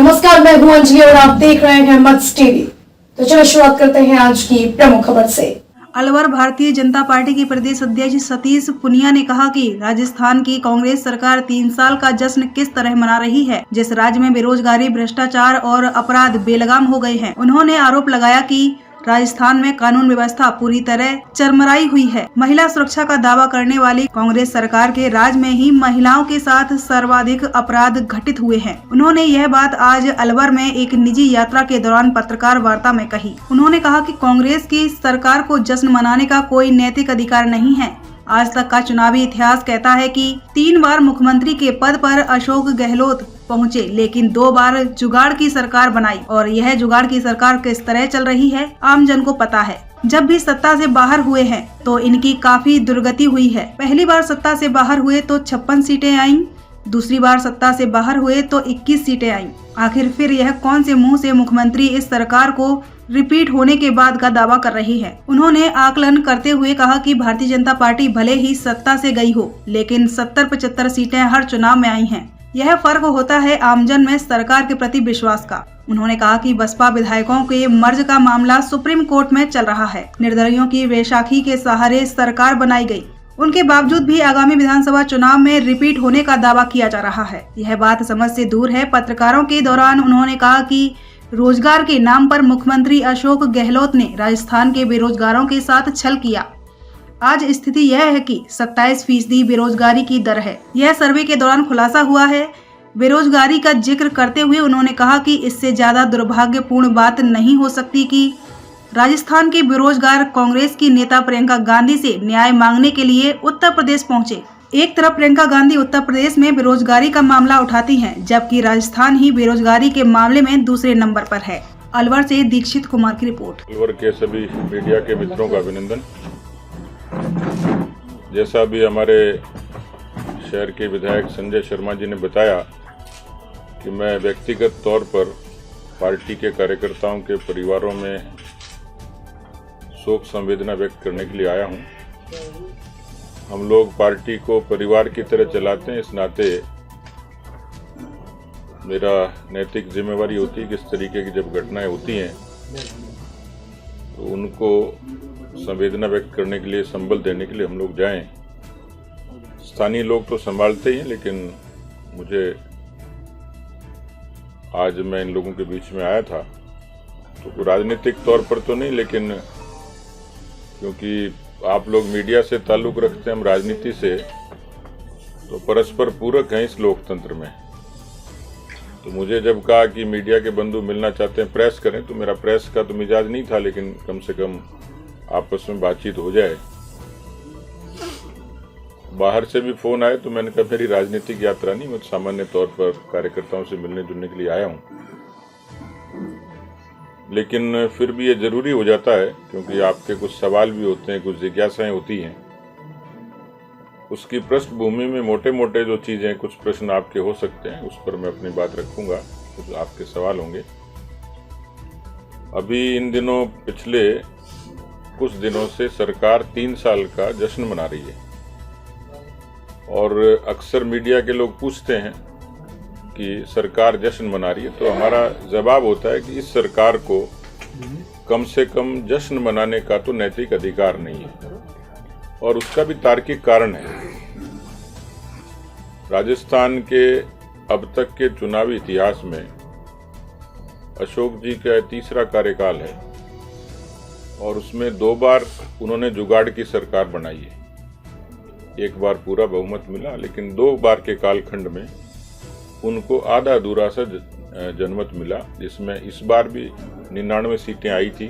नमस्कार, मैं हूं अंजलि और आप देख रहे हैं मत्स टीवी। तो चलिए शुरुआत करते हैं आज की प्रमुख खबर से। अलवर भारतीय जनता पार्टी के प्रदेश अध्यक्ष सतीश पुनिया ने कहा कि राजस्थान की कांग्रेस सरकार 3 साल का जश्न किस तरह मना रही है, जिस राज्य में बेरोजगारी, भ्रष्टाचार और अपराध बेलगाम हो गए हैं। उन्होंने आरोप लगाया कि राजस्थान में कानून व्यवस्था पूरी तरह चरमराई हुई है। महिला सुरक्षा का दावा करने वाली कांग्रेस सरकार के राज में ही महिलाओं के साथ सर्वाधिक अपराध घटित हुए हैं। उन्होंने यह बात आज अलवर में एक निजी यात्रा के दौरान पत्रकार वार्ता में कही। उन्होंने कहा कि कांग्रेस की सरकार को जश्न मनाने का कोई नैतिक अधिकार नहीं है। आज तक का चुनावी इतिहास कहता है कि 3 बार मुख्यमंत्री के पद पर अशोक गहलोत पहुंचे, लेकिन 2 बार जुगाड़ की सरकार बनाई और यह जुगाड़ की सरकार किस तरह चल रही है आम जन को पता है। जब भी सत्ता से बाहर हुए हैं तो इनकी काफी दुर्गति हुई है। पहली बार सत्ता से बाहर हुए तो 56 सीटें आईं, दूसरी बार सत्ता से बाहर हुए तो 21 सीटें आईं। आखिर फिर यह कौन से मुंह से मुख्यमंत्री इस सरकार को रिपीट होने के बाद का दावा कर रही है। उन्होंने आकलन करते हुए कहा कि भारतीय जनता पार्टी भले ही सत्ता से गई हो, लेकिन 70-75 सीटें हर चुनाव में आई हैं। यह फर्क होता है आमजन में सरकार के प्रति विश्वास का। उन्होंने कहा कि बसपा विधायकों के मर्ज का मामला सुप्रीम कोर्ट में चल रहा है। निर्दलियों की वैशाखी के सहारे सरकार बनाई गई, उनके बावजूद भी आगामी विधानसभा चुनाव में रिपीट होने का दावा किया जा रहा है। यह बात समझ से दूर है। पत्रकारों के दौरान उन्होंने कहा कि रोजगार के नाम पर मुख्यमंत्री अशोक गहलोत ने राजस्थान के बेरोजगारों के साथ छल किया। आज स्थिति यह है कि 27% बेरोजगारी की दर है। यह सर्वे के दौरान खुलासा हुआ है। बेरोजगारी का जिक्र करते हुए उन्होंने कहा कि इससे ज्यादा दुर्भाग्यपूर्ण बात नहीं हो सकती कि राजस्थान के बेरोजगार कांग्रेस की नेता प्रियंका गांधी से न्याय मांगने के लिए उत्तर प्रदेश पहुंचे। एक तरफ प्रियंका गांधी उत्तर प्रदेश में बेरोजगारी का मामला उठाती हैं, जबकि राजस्थान ही बेरोजगारी के मामले में दूसरे नंबर पर है। अलवर से दीक्षित कुमार की रिपोर्ट। अलवर के सभी मीडिया के मित्रों का अभिनंदन। जैसा भी हमारे शहर के विधायक संजय शर्मा जी ने बताया कि मैं व्यक्तिगत तौर पर पार्टी के कार्यकर्ताओं के परिवारों में शोक संवेदना व्यक्त करने के लिए आया हूं। हम लोग पार्टी को परिवार की तरह चलाते हैं, इस नाते मेरा नैतिक जिम्मेवारी होती है कि इस तरीके की जब घटनाएं होती हैं तो उनको संवेदना व्यक्त करने के लिए, संबल देने के लिए हम लोग जाएं। स्थानीय लोग तो संभालते ही हैं, लेकिन मुझे आज मैं इन लोगों के बीच में आया था तो राजनीतिक तौर पर तो नहीं, लेकिन क्योंकि आप लोग मीडिया से ताल्लुक रखते हैं, हम राजनीति से, तो परस्पर पूरक हैं इस लोकतंत्र में। तो मुझे जब कहा कि मीडिया के बंधु मिलना चाहते हैं, प्रेस करें, तो मेरा प्रेस का तो मिजाज नहीं था, लेकिन कम से कम आपस में बातचीत हो जाए। बाहर से भी फोन आए तो मैंने कहा मेरी राजनीतिक यात्रा नहीं, मैं सामान्य तौर पर कार्यकर्ताओं से मिलने जुलने के लिए आया हूं। लेकिन फिर भी ये जरूरी हो जाता है क्योंकि आपके कुछ सवाल भी होते हैं, कुछ जिज्ञासाएं होती हैं। उसकी पृष्ठभूमि में मोटे मोटे जो चीजें, कुछ प्रश्न आपके हो सकते हैं, उस पर मैं अपनी बात रखूंगा, कुछ आपके सवाल होंगे। अभी इन दिनों, पिछले कुछ दिनों से सरकार 3 साल का जश्न मना रही है और अक्सर मीडिया के लोग पूछते हैं कि सरकार जश्न मना रही है, तो हमारा जवाब होता है कि इस सरकार को कम से कम जश्न मनाने का तो नैतिक अधिकार नहीं है और उसका भी तार्किक कारण है। राजस्थान के अब तक के चुनावी इतिहास में अशोक जी का 3रा कार्यकाल है और उसमें 2 बार उन्होंने जुगाड़ की सरकार बनाई है। एक बार पूरा बहुमत मिला, लेकिन 2 बार के कालखंड में उनको आधा अधूरा सा जनमत मिला, जिसमें इस बार भी 99 सीटें आई थी।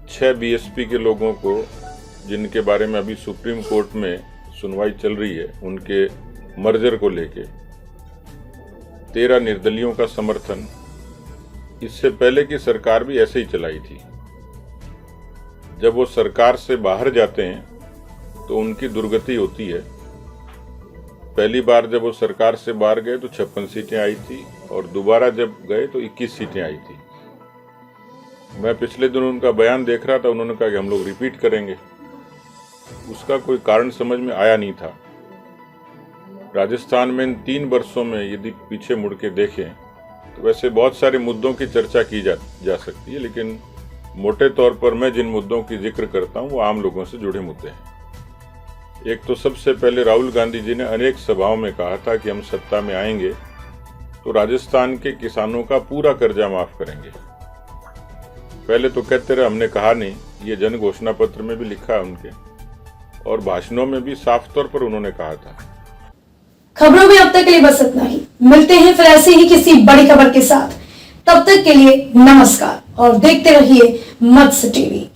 6 बीएसपी के लोगों को, जिनके बारे में अभी सुप्रीम कोर्ट में सुनवाई चल रही है, उनके मर्जर को लेके 13 निर्दलियों का समर्थन। इससे पहले की सरकार भी ऐसे ही चलाई थी। जब वो सरकार से बाहर जाते हैं तो उनकी दुर्गति होती है। पहली बार जब वो सरकार से बाहर गए तो 56 सीटें आई थी और दोबारा जब गए तो 21 सीटें आई थी। मैं पिछले दिन उनका बयान देख रहा था, उन्होंने कहा कि हम लोग रिपीट करेंगे। उसका कोई कारण समझ में आया नहीं था। राजस्थान में इन 3 वर्षों में यदि पीछे मुड़ के देखें तो वैसे बहुत सारे मुद्दों की चर्चा की जा सकती है, लेकिन मोटे तौर पर मैं जिन मुद्दों की जिक्र करता हूं वो आम लोगों से जुड़े मुद्दे हैं। एक तो सबसे पहले राहुल गांधी जी ने अनेक सभाओं में कहा था कि हम सत्ता में आएंगे तो राजस्थान के किसानों का पूरा कर्जा माफ करेंगे। पहले तो कहते रहे, हमने कहा नहीं। ये जन घोषणा पत्र में भी लिखा है उनके, और भाषणों में भी साफ तौर पर उन्होंने कहा था। खबरों में अब तक के लिए बस इतना ही। मिलते हैं फिर ऐसे ही किसी बड़ी खबर के साथ। तब तक के लिए नमस्कार और देखते रहिए मत्स्य टीवी।